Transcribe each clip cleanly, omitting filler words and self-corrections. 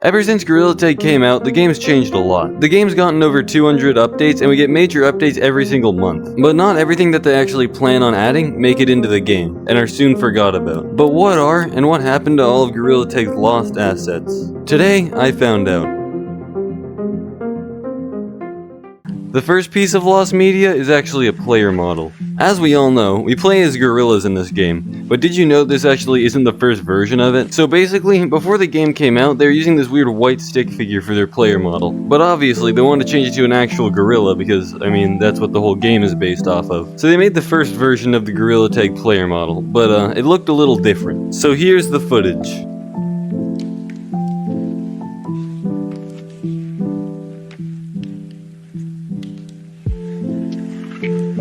Ever since Gorilla Tag came out, the game's changed a lot. The game's gotten over 200 updates, and we get major updates every single month. But not everything that they actually plan on adding make it into the game, and are soon forgot about. But what are, and what happened to all of Gorilla Tag's lost assets? Today, I found out. The first piece of lost media is actually a player model. As we all know, we play as gorillas in this game, but did you know this actually isn't the first version of it? So basically, before the game came out, they were using this weird white stick figure for their player model. But obviously, they wanted to change it to an actual gorilla because, I mean, that's what the whole game is based off of. So they made the first version of the Gorilla Tag player model, but it looked a little different. So here's the footage.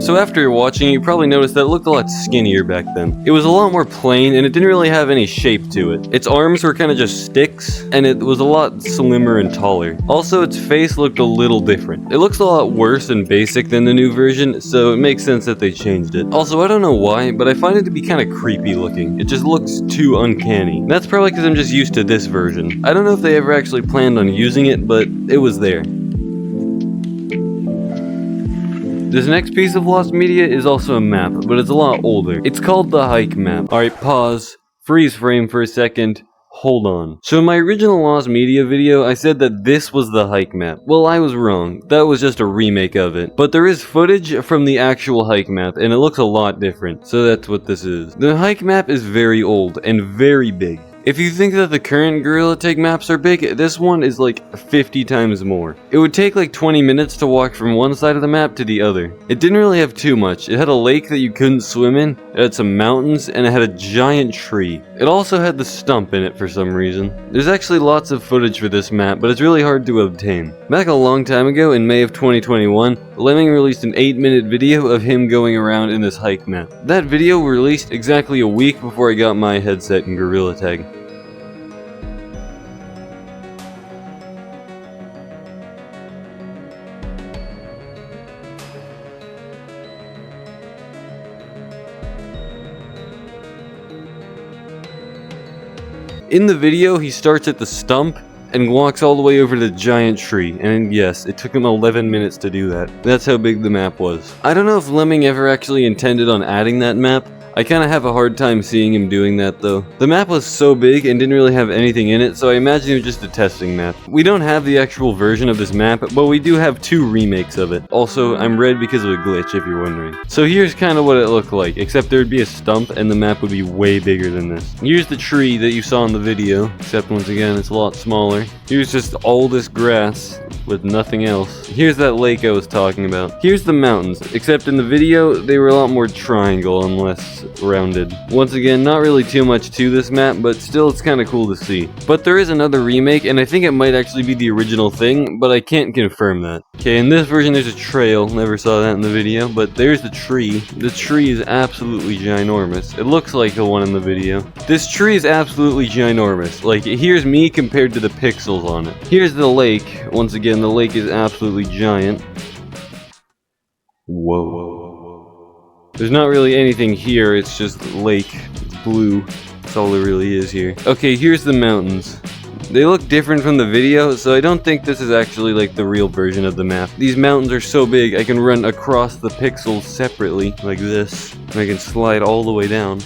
So after watching it, you probably noticed that it looked a lot skinnier back then. It was a lot more plain, and it didn't really have any shape to it. Its arms were kind of just sticks, and it was a lot slimmer and taller. Also, its face looked a little different. It looks a lot worse and basic than the new version, so it makes sense that they changed it. Also, I don't know why, but I find it to be kind of creepy looking. It just looks too uncanny. That's probably because I'm just used to this version. I don't know if they ever actually planned on using it, but it was there. This next piece of lost media is also a map, but it's a lot older. It's called the hike map. Alright, pause. Freeze frame for a second. Hold on. So in my original lost media video, I said that this was the hike map. Well, I was wrong. That was just a remake of it. But there is footage from the actual hike map, and it looks a lot different. So that's what this is. The hike map is very old and very big. If you think that the current Gorilla Tag maps are big, this one is like 50 times more. It would take like 20 minutes to walk from one side of the map to the other. It didn't really have too much. It had a lake that you couldn't swim in, it had some mountains, and it had a giant tree. It also had the stump in it for some reason. There's actually lots of footage for this map, but it's really hard to obtain. Back a long time ago, in May of 2021, Lemming released an 8-minute video of him going around in this hike map. That video released exactly a week before I got my headset in Gorilla Tag. In the video, he starts at the stump and walks all the way over to the giant tree, and yes, it took him 11 minutes to do that. That's how big the map was. I don't know if Lemming ever actually intended on adding that map. I kind of have a hard time seeing him doing that though. The map was so big and didn't really have anything in it, so I imagine it was just a testing map. We don't have the actual version of this map, but we do have 2 remakes of it. Also, I'm red because of a glitch if you're wondering. So here's kind of what it looked like, except there'd be a stump and the map would be way bigger than this. Here's the tree that you saw in the video, except once again it's a lot smaller. Here's just all this grass with nothing else. Here's that lake I was talking about. Here's the mountains, except in the video they were a lot more triangle and less rounded. Once again, not really too much to this map, but still it's kind of cool to see. But there is another remake, and I think it might actually be the original thing, but I can't confirm that. Okay, in this version there's a trail, never saw that in the video, but there's the tree. The tree is absolutely ginormous. It looks like the one in the video. This tree is absolutely ginormous. Like, here's me compared to the pixels on it. Here's the lake. Once again, the lake is absolutely giant. Whoa. There's not really anything here, it's just lake. It's blue. That's all there really is here. Okay, here's the mountains. They look different from the video, so I don't think this is actually like the real version of the map. These mountains are so big, I can run across the pixels separately, like this. And I can slide all the way down.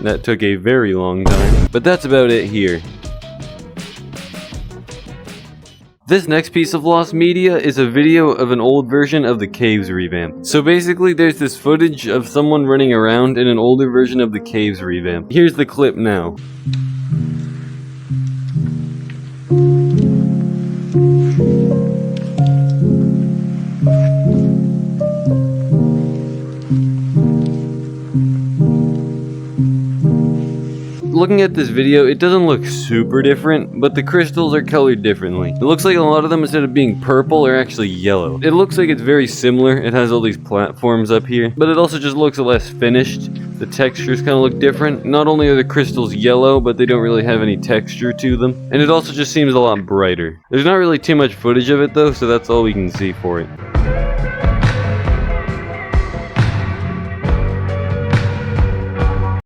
That took a very long time, but that's about it here. This next piece of lost media is a video of an old version of the Caves revamp. So basically there's this footage of someone running around in an older version of the Caves revamp. Here's the clip now. Looking at this video, it doesn't look super different, but the crystals are colored differently. It looks like a lot of them, instead of being purple, are actually yellow. It looks like it's very similar. It has all these platforms up here, but it also just looks less finished. The textures kind of look different. Not only are the crystals yellow, but they don't really have any texture to them. And it also just seems a lot brighter. There's not really too much footage of it though, so that's all we can see for it.